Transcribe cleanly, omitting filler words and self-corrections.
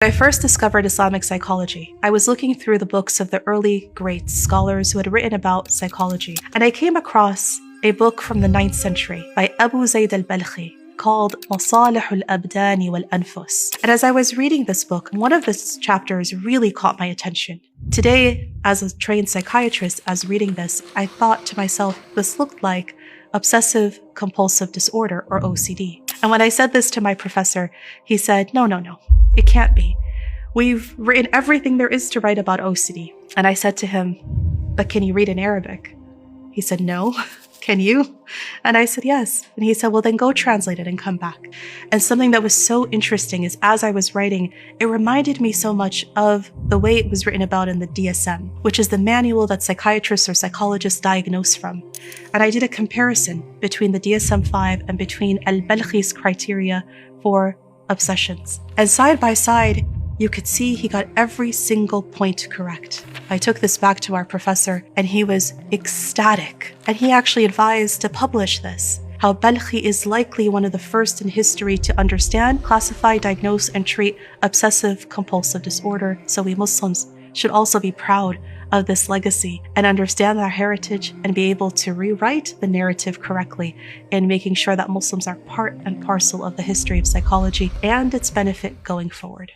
When I first discovered Islamic psychology, I was looking through the books of the early great scholars who had written about psychology, and I came across a book from the 9th century by Abu Zayd al-Balkhi called مصالح الأبدان والأنفس. And as I was reading this book, one of the chapters really caught my attention. Today, as a trained psychiatrist, as reading this, I thought to myself, this looked like obsessive compulsive disorder, or OCD. And when I said this to my professor, he said, no, it can't be. We've written everything there is to write about OCD. And I said to him, but can you read in Arabic? He said, no. Can you? And I said, yes. And he said, well, then go translate it and come back. And something that was so interesting is as I was writing, it reminded me so much of the way it was written about in the DSM, which is the manual that psychiatrists or psychologists diagnose from. And I did a comparison between the DSM-5 and between al-Balkhi's criteria for obsessions. And side by side, you could see he got every single point correct. I took this back to our professor and he was ecstatic. And he actually advised to publish this, how Balkhi is likely one of the first in history to understand, classify, diagnose, and treat obsessive compulsive disorder. So we Muslims should also be proud of this legacy and understand our heritage and be able to rewrite the narrative correctly in making sure that Muslims are part and parcel of the history of psychology and its benefit going forward.